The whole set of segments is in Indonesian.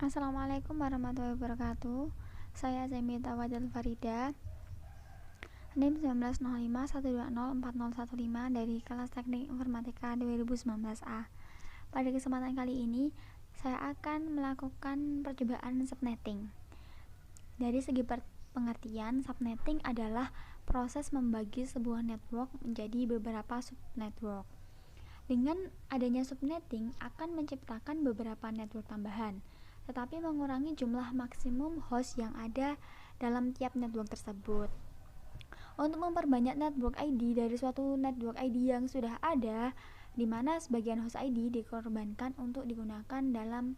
Assalamualaikum warahmatullahi wabarakatuh. Saya Zemi Tawadul Farida, NIM 1905120415 dari kelas Teknik Informatika 2019A. Pada kesempatan kali ini, saya akan melakukan percobaan subnetting. Dari segi pengertian, subnetting adalah proses membagi sebuah network menjadi beberapa subnetwork. Dengan adanya subnetting akan menciptakan beberapa network tambahan, tetapi mengurangi jumlah maksimum host yang ada dalam tiap network tersebut. Untuk memperbanyak network ID dari suatu network ID yang sudah ada, di mana sebagian host ID dikorbankan untuk digunakan dalam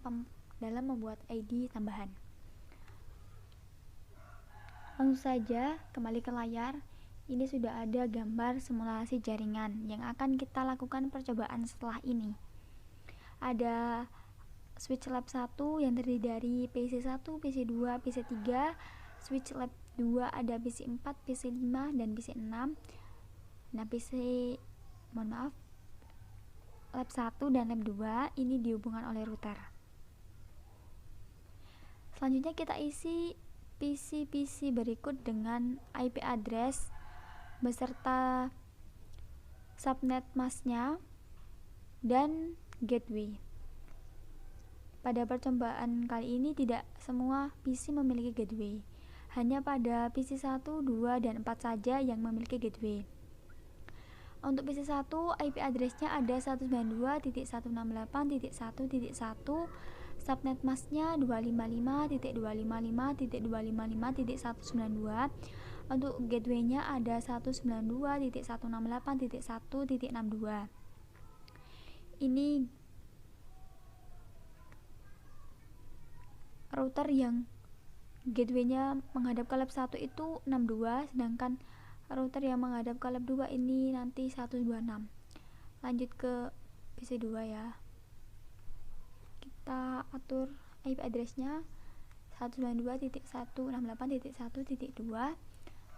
membuat ID tambahan. Langsung saja kembali ke layar. Ini sudah ada gambar simulasi jaringan yang akan kita lakukan percobaan setelah ini. Ada switch lab 1 yang terdiri dari PC1, PC2, PC3. Switch lab 2 ada PC4, PC5 dan PC6. Lab 1 dan lab 2 ini dihubungkan oleh router. Selanjutnya kita isi PC berikut dengan IP address beserta subnet masknya dan gateway. Pada percobaan kali ini tidak semua PC memiliki gateway, hanya pada PC 1, 2, dan 4 saja yang memiliki gateway. Untuk PC 1, IP addressnya ada 192.168.1.1, subnet masknya 255.255.255.192. Untuk gateway-nya ada 192.168.1.62. Ini router yang gateway-nya menghadap ke lab 1 itu 62, sedangkan router yang menghadap ke lab 2 ini nanti 126. Lanjut ke PC2 ya. Kita atur IP address-nya 192.168.1.2.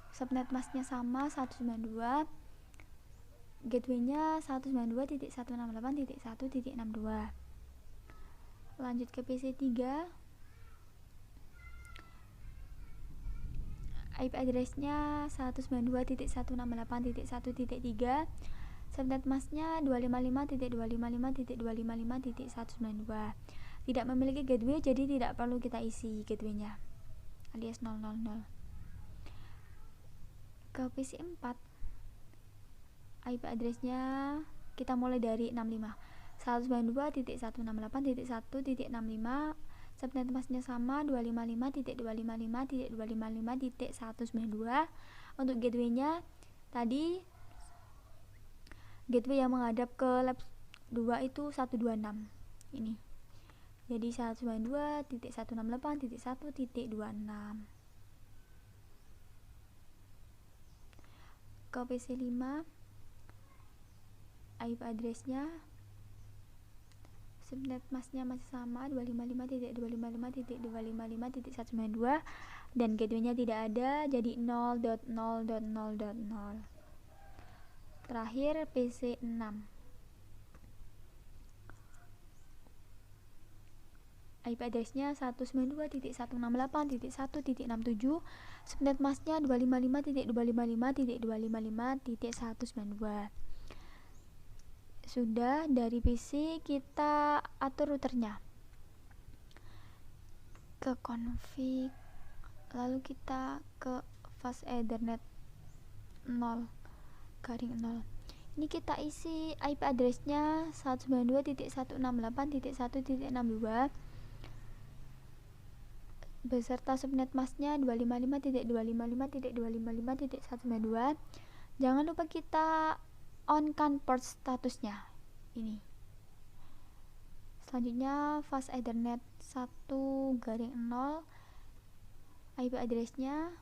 Subnet masknya sama 192. Gateway-nya 192.168.1.62. Lanjut ke PC3. IP address-nya 192.168.1.3. Subnet masknya 255.255.255.192. Tidak memiliki gateway, jadi tidak perlu kita isi gateway-nya, alias 000. Ke PC4, IP address-nya kita mulai dari 65. 192.168.1.65. Subnet masknya sama 255.255.255.192. Untuk gateway-nya tadi gateway yang menghadap ke lab 2 itu 126. Ini. Jadi 192.168.1.26. Ke PC5, IP address-nya subnet masknya masih sama 255.255.255.192 dan gateway-nya tidak ada, jadi 0.0.0.0. Terakhir PC6, IP address-nya 192.168.1.67. Subnet masknya 255.255.255.192. Sudah, dari PC kita atur routernya ke config, lalu kita ke fast ethernet 0. Ini kita isi IP address-nya 192.168.1.62 beserta subnet masknya 255.255.255.192. Jangan lupa kita on-kan port statusnya ini. Selanjutnya fast ethernet 1/0, IP address-nya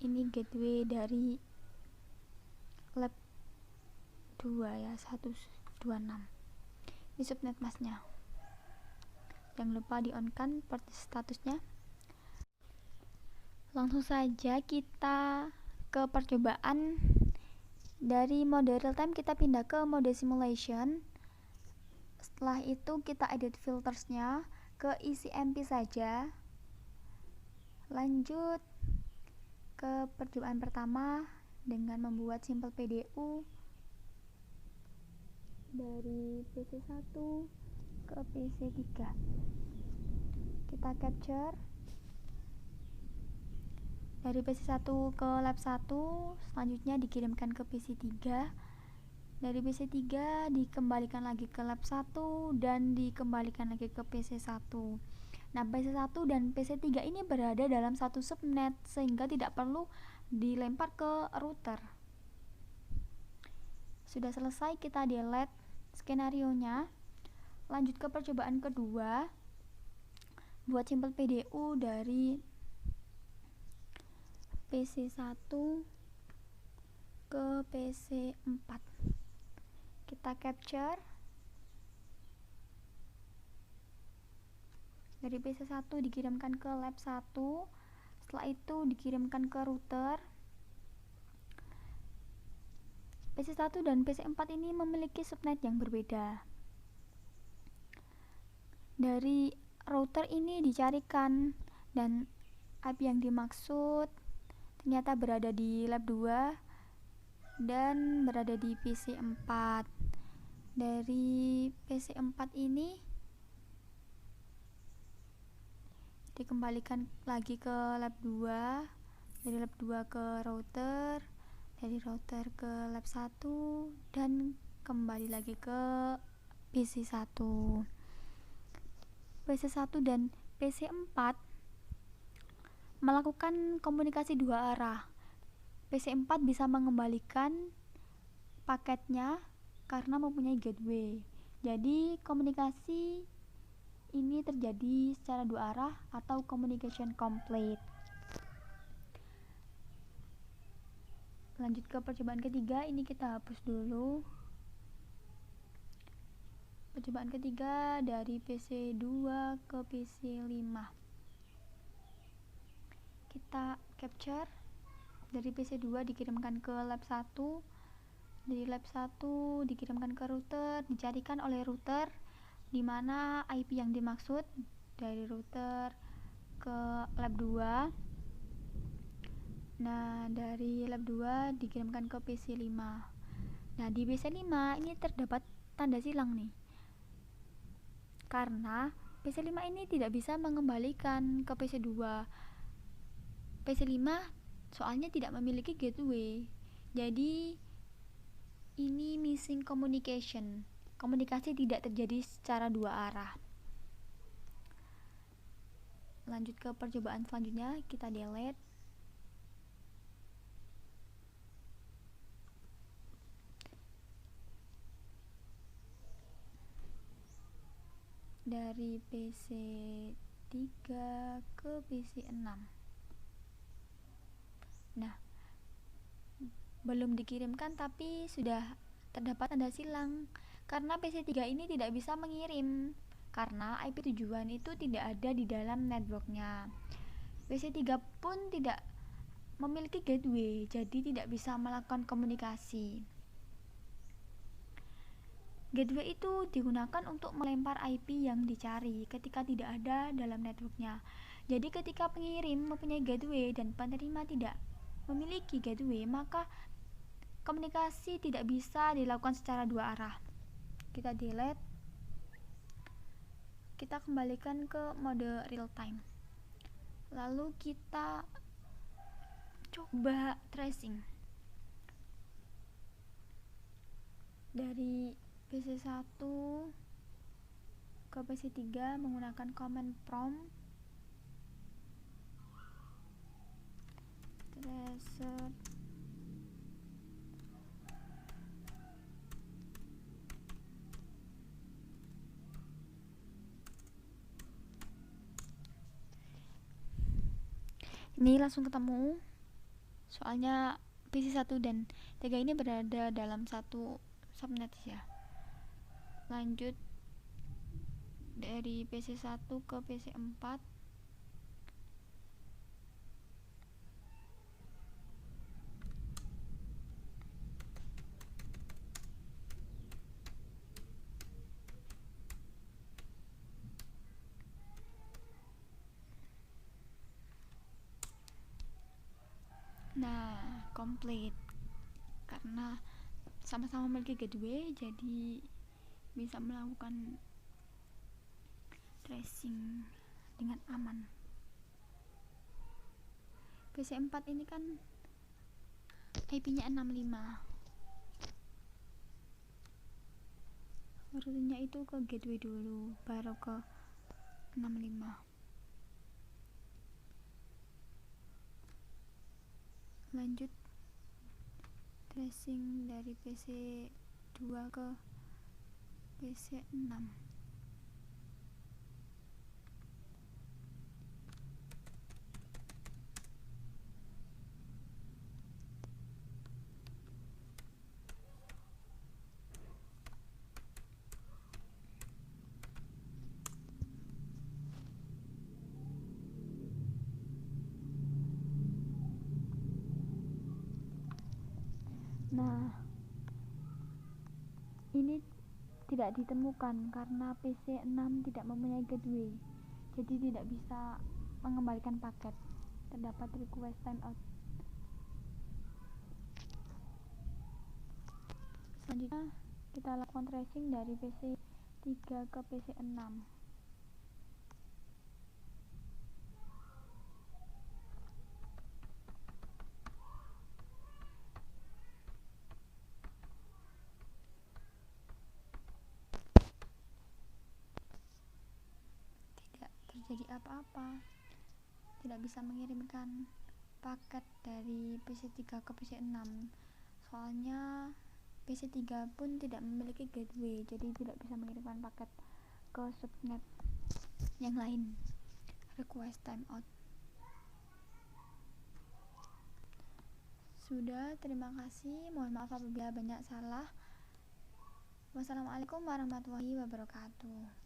ini gateway dari lab 2 ya, 126. Ini subnet masknya. Jangan lupa di on-kan port statusnya. Langsung saja kita ke percobaan. Dari mode real time kita pindah ke mode simulation. Setelah itu kita edit filtersnya ke isi MP saja. Lanjut ke percobaan pertama dengan membuat simple PDU dari PC1 ke PC3. Kita capture dari PC1 ke lab 1, selanjutnya dikirimkan ke PC3. Dari PC3 dikembalikan lagi ke lab 1 dan dikembalikan lagi ke PC1. Nah, PC1 dan PC3 ini berada dalam satu subnet sehingga tidak perlu dilempar ke router. Sudah selesai, kita delete skenarionya. Lanjut ke percobaan kedua. Buat simple PDU dari PC1 ke PC4. Kita capture dari PC1 dikirimkan ke lab 1, setelah itu dikirimkan ke router. PC1 dan PC4 ini memiliki subnet yang berbeda. Dari router ini dicarikan dan IP yang dimaksud ternyata berada di lab 2 dan berada di PC4. Dari PC4 ini dikembalikan lagi ke lab 2, dari lab 2 ke router, dari router ke lab 1 dan kembali lagi ke PC1. PC1 dan PC4 melakukan komunikasi dua arah. PC4 bisa mengembalikan paketnya karena mempunyai gateway. Jadi komunikasi ini terjadi secara dua arah atau communication complete. Lanjut ke percobaan ketiga, ini kita hapus dulu. Percobaan ketiga dari PC2 ke PC5. Kita capture dari PC2 dikirimkan ke lab 1, dari lab 1 dikirimkan ke router, dicarikan oleh router di mana IP yang dimaksud. Dari router ke lab 2. Nah, dari lab 2 dikirimkan ke PC5. Nah, di PC5 ini terdapat tanda silang nih, karena PC5 ini tidak bisa mengembalikan ke PC2. PC5 soalnya tidak memiliki gateway. Jadi ini missing communication. Komunikasi tidak terjadi secara dua arah. Lanjut ke percobaan selanjutnya, kita delete. Dari PC3 ke PC6. Nah, belum dikirimkan tapi sudah terdapat tanda silang karena PC3 ini tidak bisa mengirim karena IP tujuan itu tidak ada di dalam networknya. PC3 pun tidak memiliki gateway, jadi tidak bisa melakukan komunikasi. Gateway itu digunakan untuk melempar IP yang dicari ketika tidak ada dalam networknya. Jadi ketika pengirim mempunyai gateway dan penerima tidak memiliki gateway, maka komunikasi tidak bisa dilakukan secara dua arah. Kita delete. Kita kembalikan ke mode real time. Lalu kita coba tracing. Dari PC1 ke PC3 menggunakan command prompt tracer ini langsung ketemu, soalnya PC1 dan 3 ini berada dalam satu subnet ya. Lanjut dari PC1 ke PC4. Nah, komplit karena sama-sama memiliki gateway, jadi bisa melakukan tracing dengan aman. PC4 ini kan IP-nya 65, rutenya itu ke gateway dulu baru ke 65. Lanjut tracing dari PC2 ke PC6. Nah, ini tidak ditemukan karena PC6 tidak mempunyai gateway, jadi tidak bisa mengembalikan paket. Terdapat request timeout. Selanjutnya kita lakukan tracing dari PC3 ke PC6. Tidak terjadi apa-apa, tidak bisa mengirimkan paket dari PC3 ke PC6, soalnya PC3 pun tidak memiliki gateway, jadi tidak bisa mengirimkan paket ke subnet yang lain. Request timeout. Sudah, terima kasih. Mohon maaf apabila banyak salah. Wassalamualaikum warahmatullahi wabarakatuh.